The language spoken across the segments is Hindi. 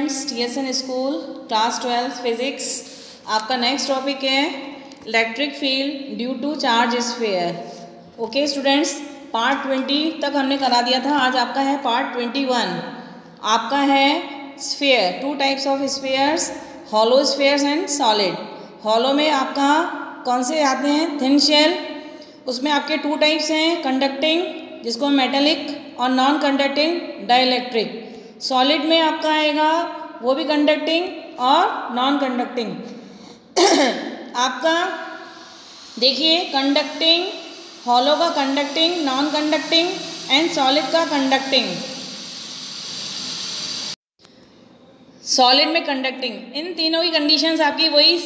Students, TSN school class 12 physics. आपका नेक्स्ट टॉपिक है electric field due to charge sphere. Okay students, part 20 तक हमने करा दिया था। आज आपका है पार्ट 21। आपका है sphere, two types of spheres, hollow spheres and solid. Hollow में आपका कौन से आते हैं? Thin shell. उसमें आपके टू टाइप्स हैं, कंडक्टिंग जिसको मेटेलिक और नॉन कंडक्टिंग डाइलेक्ट्रिक। सॉलिड में आपका आएगा वो भी कंडक्टिंग और नॉन कंडक्टिंग। आपका देखिए, कंडक्टिंग, हॉलो का conducting, non conducting and solid का कंडक्टिंग। सॉलिड में कंडक्टिंग, इन तीनों की कंडीशंस आपकी वही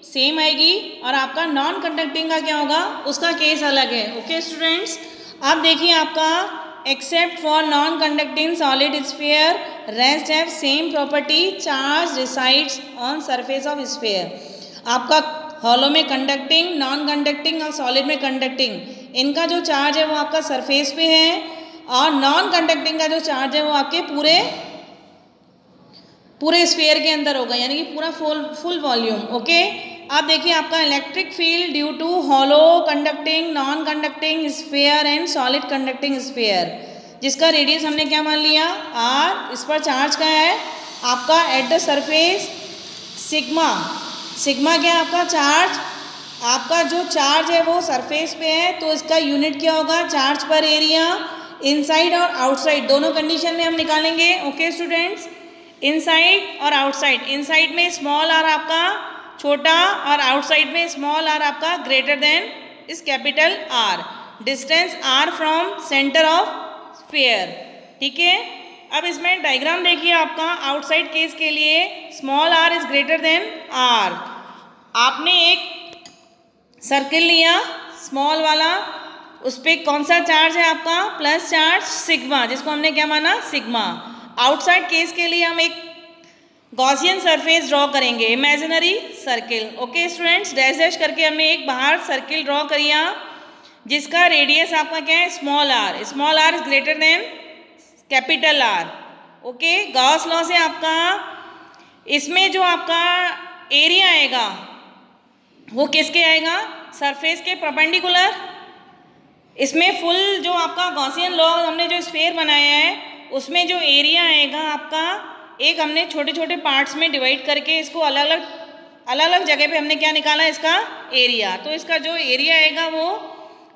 सेम आएगी। और आपका नॉन कंडक्टिंग का क्या होगा, उसका केस अलग है। ओके स्टूडेंट्स, आप देखिए आपका except for non conducting solid sphere rest have same property, charge resides on surface of sphere. आपका हॉलो में कंडक्टिंग, नॉन कंडक्टिंग और सॉलिड में कंडक्टिंग, इनका जो चार्ज है वो आपका सरफेस पे है, और नॉन कंडक्टिंग का जो चार्ज है वो आपके पूरे स्फीयर के अंदर होगा, यानी कि पूरा फुल वॉल्यूम। ओके, आप देखिए आपका electric field due to hollow conducting, non conducting sphere and solid conducting sphere, जिसका रेडियस हमने क्या मान लिया, आर। इस पर चार्ज क्या है आपका at the surface, sigma. Sigma क्या है आपका चार्ज, आपका जो चार्ज है वो सरफेस पे है, तो इसका यूनिट क्या होगा, चार्ज पर एरिया। इनसाइड और आउटसाइड दोनों कंडीशन में हम निकालेंगे। ओके स्टूडेंट्स, इनसाइड और आउटसाइड, इनसाइड में स्मॉल आर आपका छोटा और आउटसाइड में स्मॉल आर आपका ग्रेटर देन इस capital R. Distance R from centre of sphere. ठीक है, अब इसमें डायग्राम देखिए आपका आउटसाइड केस के लिए small R is greater than R. आपने एक सर्किल लिया स्मॉल वाला, उस पर कौन सा चार्ज है आपका, प्लस चार्ज सिग्मा, जिसको हमने क्या माना, सिग्मा। आउटसाइड केस के लिए हम एक गॉसियन सरफेस ड्रॉ करेंगे, imaginary circle. Okay students, dash dash करके हमने एक बाहर सर्किल ड्रॉ किया जिसका रेडियस आपका क्या है, small R. Small R is greater than capital R. Okay, Gauss law से आपका इसमें जो आपका एरिया आएगा वो किसके आएगा, सरफेस के परपेंडिकुलर। इसमें फुल जो आपका गॉसियन लॉ हमने जो स्फीयर बनाया है उसमें जो एरिया आएगा आपका, एक हमने छोटे छोटे पार्ट्स में डिवाइड करके इसको अलग अलग जगह पे हमने क्या निकाला, इसका एरिया। तो इसका जो एरिया आएगा वो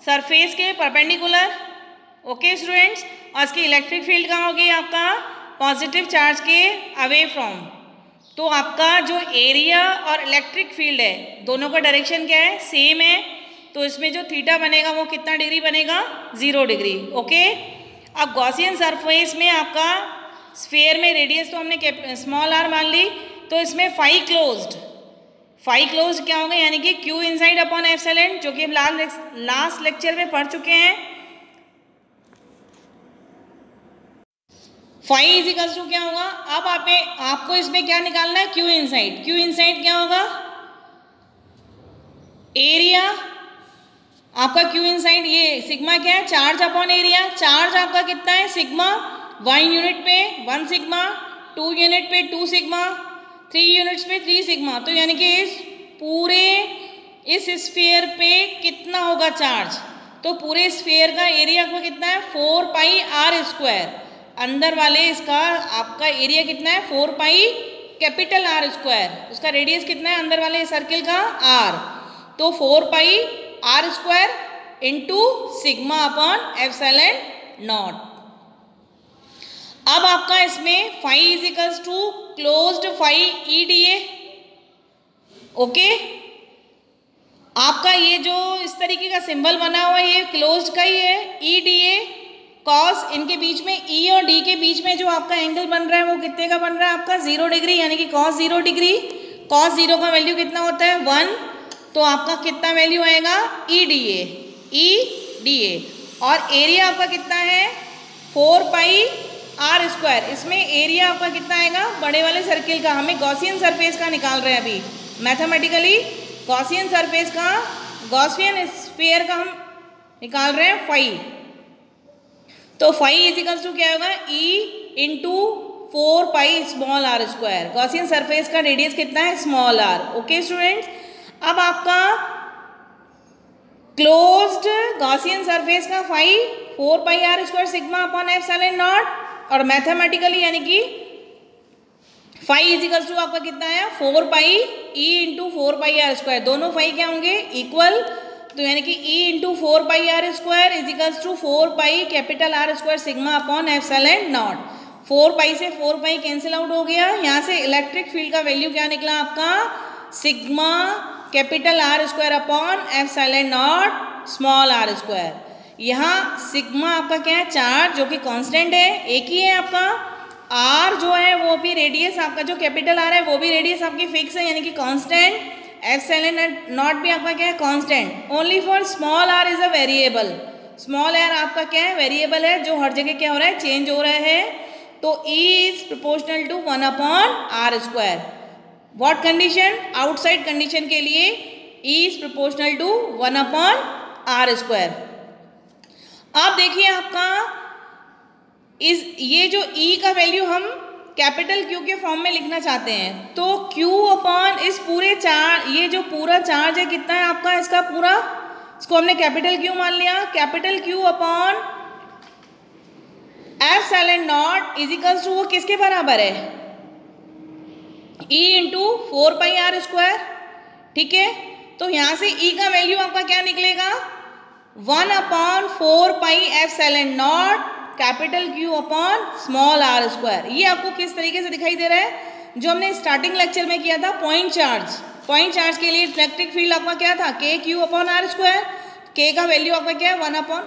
सरफेस के परपेंडिकुलर। ओके स्टूडेंट्स, और इसकी इलेक्ट्रिक फील्ड कहाँ होगी आपका, पॉजिटिव चार्ज के अवे फ्रॉम। तो आपका जो एरिया और इलेक्ट्रिक फील्ड है दोनों का डायरेक्शन क्या है, सेम है। तो इसमें जो थीटा बनेगा वो कितना डिग्री बनेगा, 0 डिग्री। ओके, अब गॉसियन सरफेस में आपका स्फीयर में रेडियस तो हमने स्मॉल आर मान ली, तो इसमें फाई क्लोज्ड क्या होगा, यानी कि क्यू इनसाइड अपॉन एप्सिलॉन, जो कि हम लास्ट लेक्चर में पढ़ चुके हैं। फाई इज इक्वल्स टू क्या होगा, अब आपको इसमें क्या निकालना है, क्यू इनसाइड। क्यू इनसाइड क्या होगा, एरिया आपका क्यू इनसाइड, ये सिग्मा क्या है, चार्ज अपॉन एरिया। चार्ज आपका कितना है, सिग्मा। 1 यूनिट पे 1 सिग्मा, 2 यूनिट पे 2 सिग्मा, 3 यूनिट्स पे 3 सिग्मा। तो यानी कि इस स्फीयर पे कितना होगा चार्ज, तो पूरे स्फीयर का एरिया आपका कितना है, 4 पाई आर स्क्वायर। अंदर वाले इसका आपका एरिया कितना है, 4 पाई कैपिटल आर स्क्वायर। उसका रेडियस कितना है अंदर वाले सर्किल का, आर। तो 4 pi are square into sigma upon epsilon naught. अब आपका इसमें phi is equals to closed phi E d A. Okay, आपका ये जो इस तरीके का सिंबल बना हुआ है ये क्लोज्ड का ही है, ई डी ए। कॉस इनके बीच में, ई और डी के बीच में जो आपका एंगल बन रहा है वो कितने का बन रहा है आपका, 0 डिग्री, यानी कि कॉस 0 डिग्री। कॉस 0 का वैल्यू कितना होता है, 1। तो आपका कितना वैल्यू आएगा, ई डी ए। और एरिया आपका कितना है, 4 पाई आर स्क्वायर। इसमें एरिया आपका कितना आएगा, बड़े वाले सर्किल का, हमें गॉसियन सरफेस का निकाल रहे हैं अभी मैथमेटिकली। गॉसियन सरफेस का, गॉसियन स्फीयर का हम निकाल रहे हैं फाई। तो फाई इज इक्वल्स टू क्या होगा, E into 4 pi small are square. Gaussian surface का रेडियस कितना है? Small r. ओके स्टूडेंट्स, अब आपका क्लोज्ड गॉसियन सरफेस का phi 4 pi are square sigma upon epsilon naught, और मैथमेटिकली यानी कि फाई इजिकल्स टू आपका कितना आया? 4 pi E into 4 pi are square. दोनों फाई क्या होंगे? इक्वल। तो यानी कि E into 4 pi are square is equals to 4 pi capital R square sigma upon epsilon not. 4 pi से 4 पाई कैंसिल आउट हो गया। यहाँ से इलेक्ट्रिक फील्ड का वैल्यू क्या निकला आपका? Sigma capital R square upon epsilon not small are square. यहाँ सिग्मा आपका क्या है? चार्ज, जो कि कांस्टेंट है, एक ही है आपका। आर जो है वो भी रेडियस आपका, जो कैपिटल आर है वो भी रेडियस आपकी फिक्स है यानी कि कांस्टेंट। एप्सिलॉन नॉट भी आपका क्या है? Constant. Only for small R is a variable. Small R आपका क्या है? वेरिएबल है, जो हर जगह क्या हो रहा है? चेंज हो रहा है। तो E is proportional to 1 upon R square. What condition? Outside condition के लिए E is proportional to 1 upon R square. अब देखिए आपका ये जो E का वैल्यू हम कैपिटल Q के फॉर्म में लिखना चाहते हैं, तो Q अपॉन इस पूरे चार्ज, ये जो पूरा चार्ज है कितना है आपका? इसका पूरा, इसको हमने कैपिटल Q मान लिया। Capital Q upon epsilon not equals to वो किसके बराबर है? E into 4 pi are square. ठीक है, तो यहाँ से E का वैल्यू आपका क्या निकलेगा? 1 upon 4 pi epsilon not capital Q upon small are square. ये आपको किस तरीके से दिखाई दे रहा है? जो हमने स्टार्टिंग लेक्चर में किया था, पॉइंट चार्ज। पॉइंट चार्ज के लिए इलेक्ट्रिक फील्ड आपका क्या था? के क्यू अपॉन आर स्क्वायर। के का वैल्यू आपका क्या है? 1 upon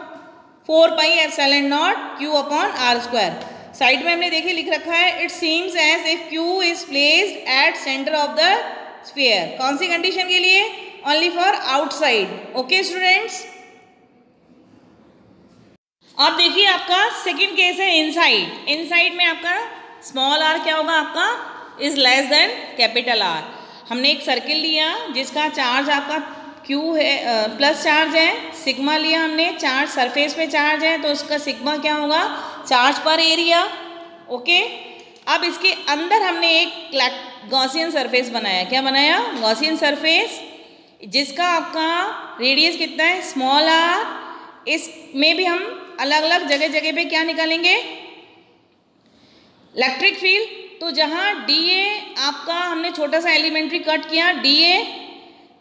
4 pi epsilon not Q upon R square. Side में हमने देखिए लिख रखा है, it seems as if Q is placed at centre of the sphere. कौन सी कंडीशन के लिए? Only for outside. Okay students, अब देखिए आपका सेकंड केस है इनसाइड। इनसाइड में आपका स्मॉल आर क्या होगा? आपका is less than capital R. हमने एक सर्किल लिया जिसका चार्ज आपका Q है, प्लस चार्ज है। सिग्मा लिया हमने, चार्ज सरफेस पे चार्ज है, तो उसका सिग्मा क्या होगा? चार्ज पर एरिया। ओके, अब इसके अंदर हमने एक गॉसियन सरफेस बनाया। क्या बनाया? गॉसियन सरफेस, जिसका आपका रेडियस कितना है? Small R. इसमें भी हम अलग अलग जगह जगह पे क्या निकालेंगे? Electric field. तो जहाँ DA आपका हमने छोटा सा एलिमेंट्री कट किया DA,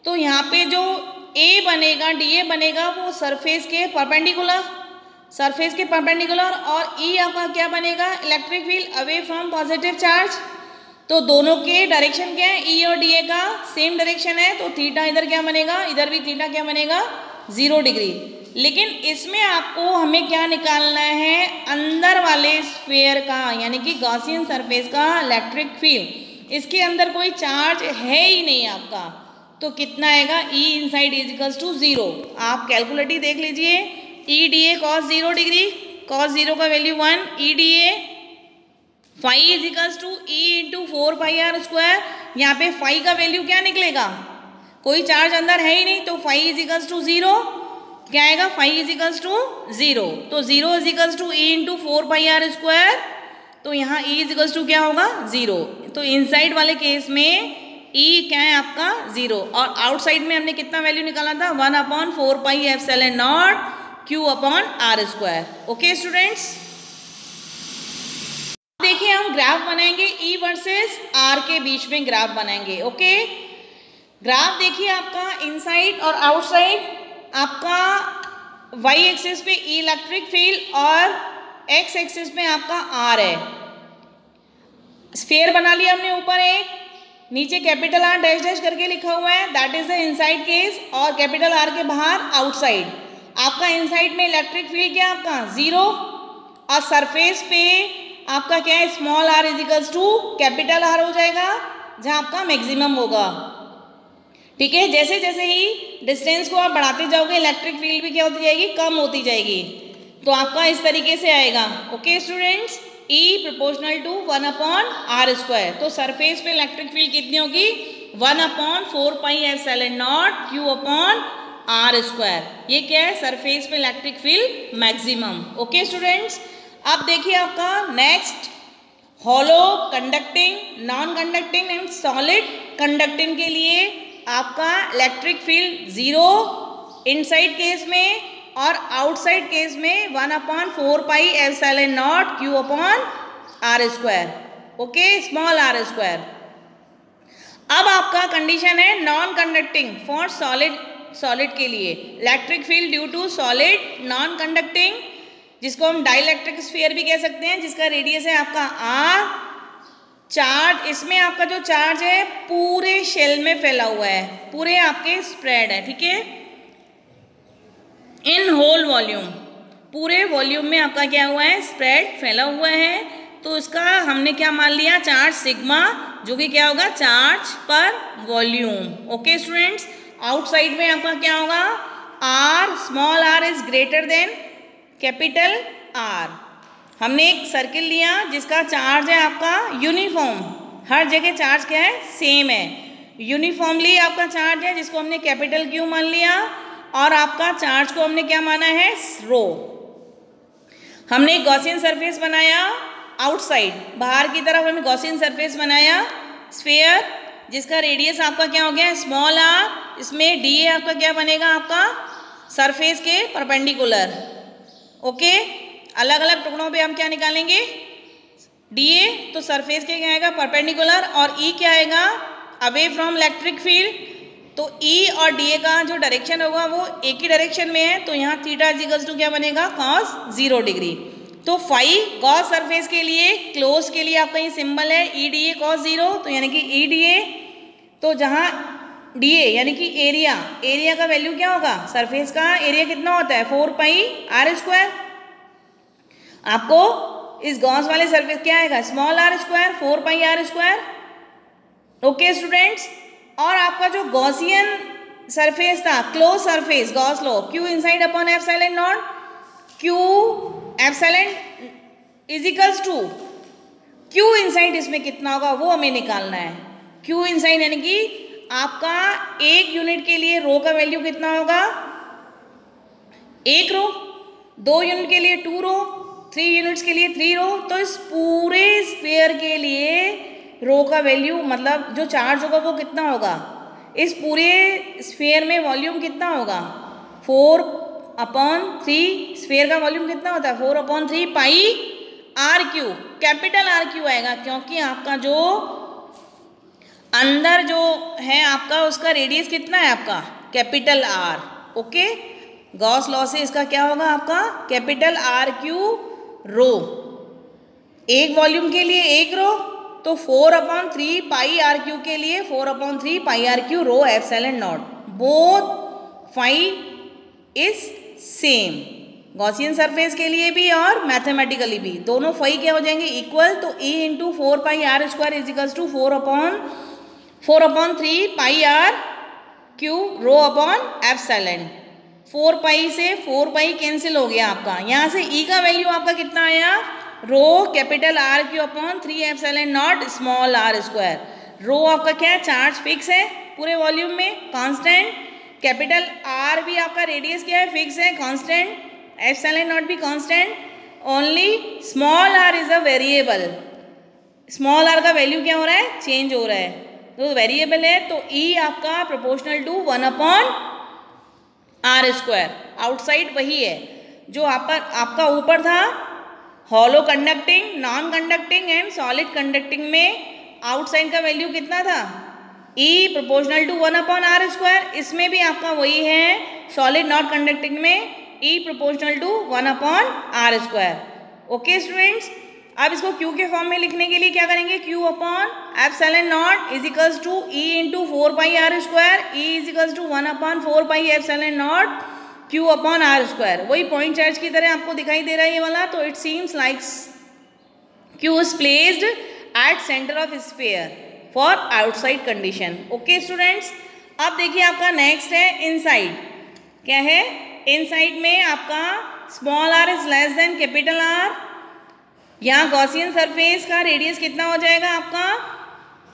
तो यहाँ पे जो A बनेगा, DA बनेगा वो सरफेस के परपेंडिकुलर, सरफेस के परपेंडिकुलर। और E आपका क्या बनेगा? Electric field away from positive charge. तो दोनों के डायरेक्शन क्या है? E और DA का सेम डायरेक्शन है, तो थीटा इधर क्या बनेगा? इधर भी थीटा क्या बनेगा? 0 डिग्री। लेकिन इसमें आपको हमें क्या निकालना है? अंदर वाले स्फीयर का, यानी कि गॉसियन सरफेस का इलेक्ट्रिक फील्ड। इसके अंदर कोई चार्ज है ही नहीं आपका, तो कितना आएगा? E inside is equals to 0। आप कैलकुलेट ही देख लीजिए। E DA cos 0 degree, cos 0 का value 1, E DA phi is equals to E into 4 pi are square. यहाँ पे फाई का वैल्यू क्या निकलेगा? कोई चार्ज अंदर है ही नहीं, तो फाई इज इक्वल्स टू 0। क्या आएगा? Phi is equals to 0। तो 0 is equals to E into 4 pi are square. तो यहाँ E इज इक्वल्स टू क्या होगा? 0। तो इनसाइड वाले केस में E क्या है आपका? 0। और आउटसाइड में हमने कितना वैल्यू निकाला था? 1 upon 4 pi epsilon not Q upon R square. Okay students, देखिए हम ग्राफ बनाएंगे E वर्सेस R के बीच में ग्राफ बनाएंगे। ओके, ग्राफ देखिए आपका इनसाइड और आउटसाइड। आपका y एक्सिस पे E इलेक्ट्रिक फील्ड और x एक्सिस पे आपका R है। स्फीयर बना लिया हमने, ऊपर एक, नीचे कैपिटल R डैश डैश करके लिखा हुआ है, that is the inside case, और कैपिटल R के बाहर आउटसाइड। आपका इनसाइड में इलेक्ट्रिक फील्ड क्या आपका? 0, और सरफेस पे आपका क्या है? Small r is equals to capital R हो जाएगा, जहाँ आपका मैक्सिमम होगा। ठीक है, जैसे जैसे ही डिस्टेंस को आप बढ़ाते जाओगे, इलेक्ट्रिक फील्ड भी क्या होती जाएगी? कम होती जाएगी। तो आपका इस तरीके से आएगा। Okay students, E proportional to 1 upon R square. तो सरफेस पे इलेक्ट्रिक फील्ड कितनी होगी? 1 upon 4 pi epsilon not Q upon R square. ये क्या है? सरफेस पे electric field maximum. Okay students, अब देखिए आपका next hollow, conducting, non conducting and solid conducting के लिए आपका इलेक्ट्रिक फील्ड 0 इनसाइड केस में और आउटसाइड केस में 1/4 pi epsilon not Q upon R square, okay, small r square. अब आपका कंडीशन है नॉन कंडक्टिंग फॉर सॉलिड के लिए electric field due to solid non conducting, जिसको हम डाइलेक्ट्रिक स्फीयर भी कह सकते हैं, जिसका रेडियस है आपका r। चार्ज, इसमें आपका जो चार्ज है पूरे शेल में फैला हुआ है, पूरे आपके स्प्रेड है, ठीक है, इन होल वॉल्यूम, पूरे वॉल्यूम में आपका क्या हुआ है, स्प्रेड फैला हुआ है। तो इसका हमने क्या मान लिया, चार्ज सिग्मा, जो कि क्या होगा, चार्ज पर वॉल्यूम। ओके स्टूडेंट्स, आउटसाइड में आपका क्या होगा, r, small r is greater than capital R। हमने एक सर्किल लिया जिसका चार्ज है आपका यूनिफॉर्म, हर जगह चार्ज क्या है, सेम है, यूनिफॉर्मली आपका चार्ज है, जिसको हमने कैपिटल Q मान लिया, और आपका चार्ज को हमने क्या माना है, रो। हमने एक गॉसियन सरफेस बनाया आउटसाइड, बाहर की तरफ हमने गॉसियन सरफेस बनाया स्फीयर, जिसका रेडियस आपका क्या हो गया, स्मॉल r। इसमें डी आपका क्या बनेगा, आपका सरफेस के परपेंडिकुलर, ओके। अलग अलग टुकड़ों पे हम क्या निकालेंगे, डीए, तो सरफेस के क्या आएगा, परपेंडिकुलर, और ई क्या आएगा, अवे फ्रॉम इलेक्ट्रिक फील्ड। तो ई और डीए का जो डायरेक्शन होगा वो एक ही डायरेक्शन में है, तो यहाँ थीटा इक्वल्स टू क्या बनेगा, cos 0 डिग्री। तो फाई गॉस सरफेस के लिए, क्लोज के लिए आपका ये सिंबल है ई डी ए cos 0, तो यानी कि ई डी ए, तो जहाँ डी ए यानी कि एरिया का वैल्यू क्या होगा, सरफेस का एरिया कितना होता है, 4 पाई r स्क्वायर। आपको इस गॉस वाले सरफेस क्या आएगा, small r square, 4 pi r square, okay students. और आपका जो गॉसियन सरफेस था, close surface, Gauss law, Q inside upon epsilon not, Q epsilon is equals to Q inside, इसमें कितना होगा वो हमें निकालना है। Q इनसाइड यानी कि आपका एक यूनिट के लिए रो का वैल्यू कितना होगा, 1 रो, 2 यूनिट के लिए 2 रो, 3 यूनिट्स के लिए 3 रो। तो इस पूरे स्फीयर के लिए रो का वैल्यू, मतलब जो चार्ज होगा वो कितना होगा, इस पूरे स्फीयर में वॉल्यूम कितना होगा, 4/3। स्फीयर का वॉल्यूम कितना होता है, 4/3 पाई RQ, कैपिटल RQ आएगा, क्योंकि आपका जो अंदर जो है आपका, उसका रेडियस कितना है आपका, capital R, okay. Gauss law से इसका क्या होगा, आपका कैपिटल RQ रो, एक वॉल्यूम के लिए 1 रो, तो 4/3 पाई RQ के लिए 4/3 pi RQ rho epsilon not, both phi is same, Gaussian surface के लिए भी और मैथमेटिकली भी, दोनों फाई क्या हो जाएंगे, इक्वल। तो E into 4 pi R square is equals to 4/3 pi RQ rho upon epsilon. 4 pi से 4 पाई कैंसिल हो गया आपका, यहाँ से E का वैल्यू आपका कितना आया, rho capital RQ upon 3 epsilon not small r square. Rho आपका क्या है, चार्ज फिक्स है पूरे वॉल्यूम में, कांस्टेंट, कैपिटल R भी आपका रेडियस क्या है, फिक्स है, कांस्टेंट, एप्सिलॉन नॉट भी constant, only small r is a variable. Small r का वैल्यू क्या हो रहा है, चेंज हो रहा है, तो वेरिएबल है, तो E आपका proportional to 1/r square. Outside वही है जो आपका ऊपर था, hollow conducting, non conducting and solid conducting में आउटसाइड का वैल्यू कितना था, E proportional to 1/r square. इसमें भी आपका वही है, सॉलिड नॉट कंडक्टिंग में E proportional to 1/r square, okay students. अब इसको Q के फॉर्म में लिखने के लिए क्या करेंगे, Q upon epsilon not is equals to E into 4 pi R square, E is equals to 1/4 pi epsilon not Q upon R square. वही पॉइंट चार्ज की तरह आपको दिखाई दे रहा है ये वाला, तो it seems like Q is placed at centre of sphere for outside condition, okay students. अब देखिए आपका नेक्स्ट है इनसाइड, क्या है, इनसाइड में आपका small r is less than capital R। यहाँ गॉसियन सरफेस का रेडियस कितना हो जाएगा आपका,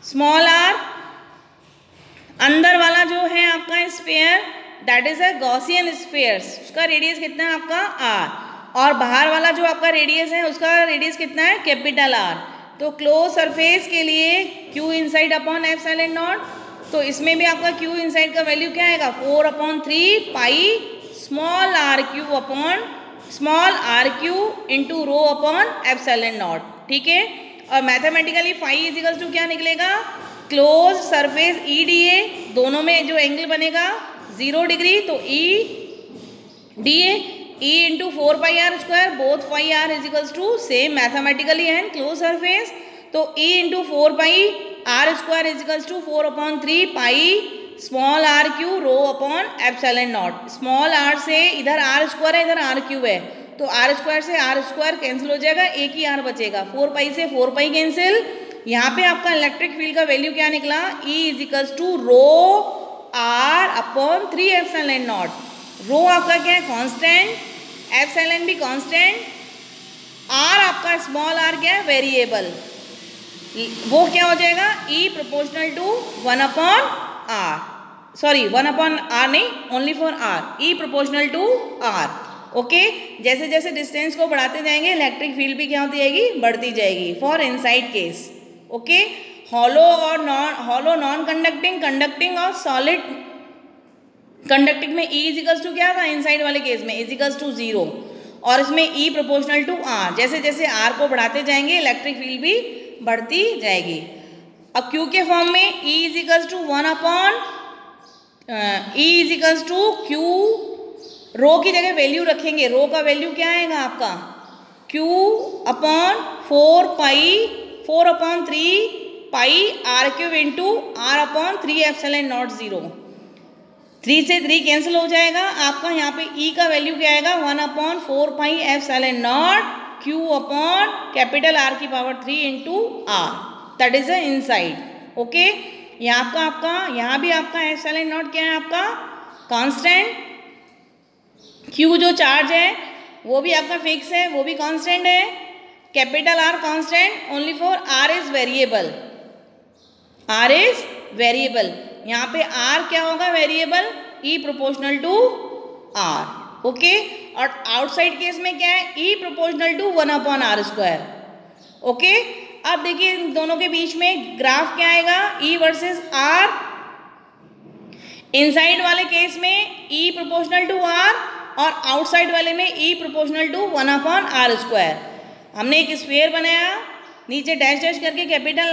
स्मॉल r, अंदर वाला जो है आपका sphere that is a Gaussian sphere, उसका रेडियस कितना है आपका r, और बाहर वाला जो आपका रेडियस है उसका रेडियस कितना है, कैपिटल R। तो क्लोज सरफेस के लिए Q inside upon epsilon not, तो इसमें भी आपका Q इनसाइड का वैल्यू क्या आएगा 4/3 pi small are Q upon small are Q into rho upon epsilon not, ठीक है। और mathematically phi is equals to क्या निकलेगा, क्लोज सरफेस EDA, दोनों में जो एंगल बनेगा 0 डिग्री, तो EDA E into 4πr², both phi are is equals to same mathematically and close surface, तो E into 4πr² is equals to 4/3 pi small are cube rho upon epsilon not. Small r से इधर r² है, इधर r क्यू है, तो r² से r² कैंसिल हो जाएगा, एक ही r बचेगा, 4π से 4π कैंसिल। यहाँ पे आपका इलेक्ट्रिक फील्ड का वैल्यू क्या निकला, E is equals to rho r/3 epsilon naught. Rho आपका क्या है कांस्टेंट, एप्सिलॉन भी कांस्टेंट, r आपका स्मॉल r क्या है वेरिएबल, वो क्या हो जाएगा E proportional to 1/r, sorry 1/r नहीं, only for r, E proportional to r, okay. जैसे जैसे डिस्टेंस को बढ़ाते जाएंगे इलेक्ट्रिक फील्ड भी क्या होती जाएगी, बढ़ती जाएगी for inside case, okay. Hollow और नॉन कंडक्टिंग, कंडक्टिंग और सॉलिड, कंडक्टिंग में E इज इक्वल्स टू क्या था इनसाइड वाले केस में इज इक्वल्स टू 0, और इसमें E प्रोपोर्शनल टू r, जैसे जैसे r को बढ़ाते जाएंगे इलेक्ट्रिक फील्ड भी बढ़ती जाएगी। अब Q के फॉर्म में E is equals to 1/, E is equals to Q, rho की जगह वैल्यू रखेंगे, रो का वैल्यू क्या आएगा आपका Q/4/3 pi r³ into r/3 epsilon not 0, 3 से 3 कैंसिल हो जाएगा, आपका यहाँ पे E का वैल्यू क्या आएगा 1/4 pi epsilon not Q upon capital R की power 3 into R, that is a inside, okay. यहाँ भी आपका एप्सिलॉन नॉट क्या है आपका कांस्टेंट, Q जो चार्ज है वो भी आपका फिक्स है, वो भी कांस्टेंट है, capital R constant, only for R is variable, R is variable, यहाँ पे R क्या होगा variable, E proportional to R, okay. और आउटसाइड केस में क्या है E proportional to 1/r², okay. अब देखिए इन दोनों के बीच में ग्राफ क्या आएगा E वर्सेस R, इनसाइड वाले केस में E प्रोपोर्शनल टू R और आउटसाइड वाले में E प्रोपोर्शनल टू 1/r²। हमने एक स्फीयर बनाया, नीचे डैश डैश करके कैपिटल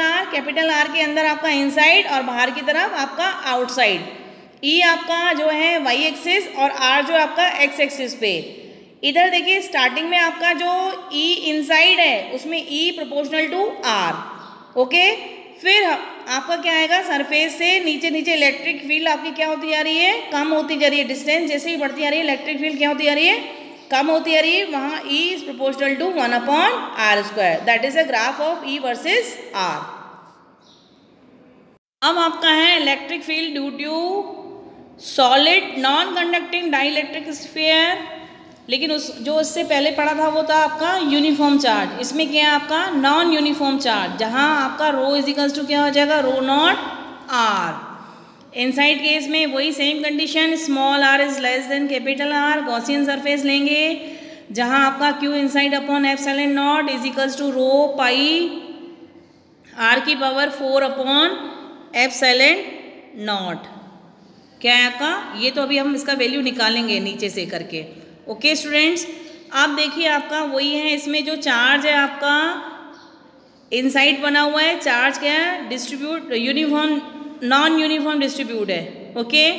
R के अंदर आपका इनसाइड और बाहर की तरफ आपका आउटसाइड, E आपका जो है y एक्सिस और R जो आपका x एक्सिस पे। इधर देखिए स्टार्टिंग में आपका जो E इनसाइड है उसमें E proportional to R, okay. फिर आपका क्या आएगा सरफेस से नीचे नीचे इलेक्ट्रिक फील्ड आपकी क्या होती जा रही है, कम होती जा रही है, डिस्टेंस जैसे ही बढ़ती जा रही है इलेक्ट्रिक फील्ड क्या होती जा रही है, कम होती जा रही है, वहाँ E is proportional to 1/r², that is a graph of E versus R। अब आपका है electric field due to solid non conducting dielectric sphere, लेकिन जो उससे पहले पढ़ा था वो था आपका यूनिफॉर्म चार्ज, इसमें क्या है आपका नॉन यूनिफॉर्म चार्ज, जहां आपका रो इज इक्वल्स टू क्या हो जाएगा rho naught r। Inside case में वही same condition, small r is less than capital R, Gaussian surface लेंगे जहां आपका Q inside upon epsilon not is equals to rho pi r की पावर 4 अपॉन एप्सिलॉन नॉट, क्या है आपका, ये तो अभी हम इसका वैल्यू निकालेंगे नीचे से करके, ओके स्टूडेंट्स। आप देखिए आपका वही है, इसमें जो चार्ज है आपका इनसाइड बना हुआ है, चार्ज क्या है distribute uniform non uniform distribute है, ओके।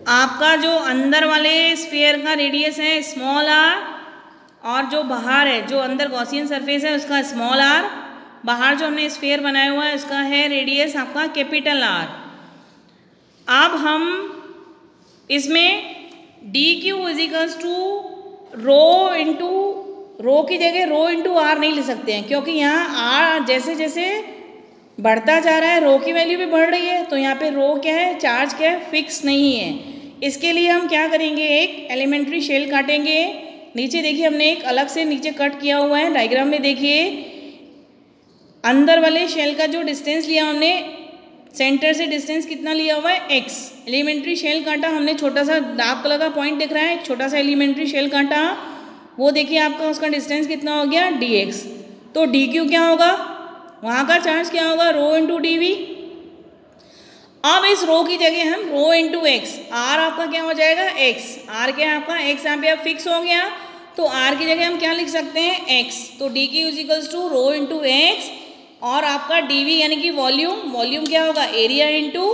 आपका जो अंदर वाले स्फीयर का रेडियस है स्मॉल r, और जो बाहर है जो अंदर गॉसियन सरफेस है उसका स्मॉल r, बाहर जो हमने स्फीयर बनाया हुआ है उसका है रेडियस आपका कैपिटल R। अब हम इसमें DQ is equals to rho into, rho की जगह रो इंटू R नहीं ले सकते हैं, क्योंकि यहाँ R जैसे जैसे बढ़ता जा रहा है रो की वैल्यू भी बढ़ रही है, तो यहाँ पे रो क्या है चार्ज क्या है फिक्स नहीं है। इसके लिए हम क्या करेंगे, एक एलिमेंट्री शेल काटेंगे, नीचे देखिए हमने एक अलग से नीचे कट किया हुआ है, डायग्राम में देखिए अंदर वाले शेल का जो डिस्टेंस लिया हमने सेंटर से डिस्टेंस कितना लिया हुआ है x, एलिमेंट्री शेल काटा हमने, छोटा सा डार्क कलर का पॉइंट दिख रहा है, एक छोटा सा एलिमेंट्री शेल काटा, वो देखिए आपका उसका डिस्टेंस कितना हो गया dx। तो डी क्यू क्या होगा, वहाँ का चार्ज क्या होगा, रो इंटू डी वी। अब इस रो की जगह हम रो इंटू एक्स, आर आपका क्या हो जाएगा, एक्स, आर क्या है आपका, एक्स यहाँ पे अब फिक्स हो गया, तो आर की जगह हम क्या लिख सकते हैं, एक्स। तो d q is equals to rho into x, और आपका डी वी यानी कि वॉल्यूम, वॉल्यूम क्या होगा, एरिया इंटू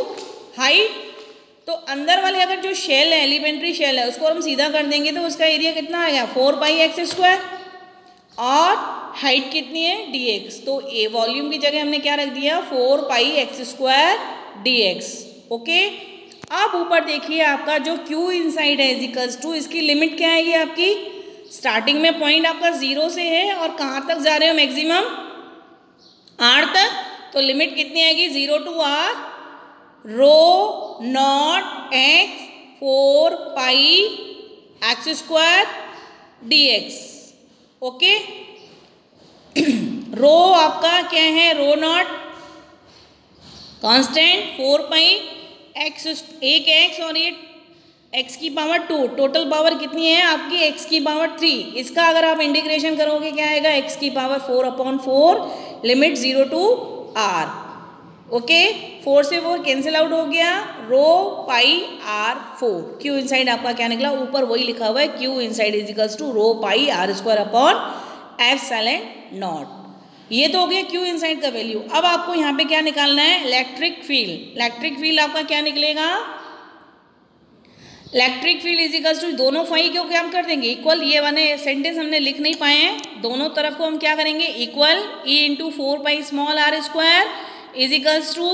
हाइट। तो अंदर वाले अगर जो शेल है, एलिमेंट्री शेल है, उसको हम सीधा कर देंगे तो उसका एरिया कितना आएगा, 4 पाई एक्स स्क्वायर, और हाइट कितनी है, डी एक्स। तो ए वॉल्यूम की जगह हमने क्या रख दिया, 4 pi x square d x. Okay, अब ऊपर देखिए आपका जो क्यू इनसाइड है इजिकल्स टू, इसकी लिमिट क्या आएगी आपकी, स्टार्टिंग में पॉइंट आपका 0 से है और कहाँ तक जा रहे हो, मैक्सिमम आर तक। तो लिमिट कितनी आएगी, 0 to r, rho naught x 4 pi x square d x. Okay, rho आपका क्या है, rho naught constant 4 pi x, एक एक्स और ये एक्स की पावर 2, टोटल पावर कितनी है आपकी, एक्स की पावर 3। इसका अगर आप इंटीग्रेशन करोगे क्या आएगा, एक्स की power 4/4, limit 0 to r. Okay, 4 से 4 कैंसिल आउट हो गया, rho pi r 4। Q inside आपका क्या निकला, ऊपर वही लिखा हुआ है, q inside is equals to rho pi are square upon epsilon naught. ये तो हो गया क्यू इनसाइड का वैल्यू। अब आपको यहाँ पे क्या निकालना है, इलेक्ट्रिक फील्ड। इलेक्ट्रिक फील्ड आपका क्या निकलेगा, electric field is equals to, दोनों फाई को क्या हम कर देंगे इक्वल, ये वाले सेंटेंस हमने लिख नहीं पाए हैं, दोनों तरफ को हम क्या करेंगे equal, E into 4 pi small are square is equals to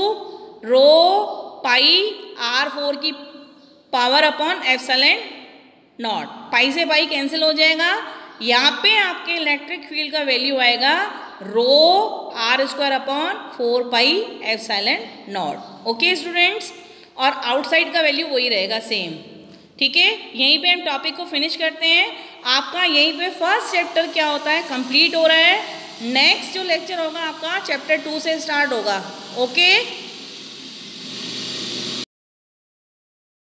rho pi r 4 की power upon epsilon naught. Pi से पाई कैंसिल हो जाएगा, यहाँ पे आपके इलेक्ट्रिक फील्ड का वैल्यू आएगा rho r square upon 4 pi epsilon naught. Okay students, और आउटसाइड का वैल्यू वही रहेगा सेम। ठीक है, यहीं पे हम टॉपिक को फिनिश करते हैं। आपका यहीं पे फर्स्ट चैप्टर क्या होता है कंप्लीट हो रहा है। नेक्स्ट जो लेक्चर होगा आपका चैप्टर 2 से स्टार्ट होगा। ओके।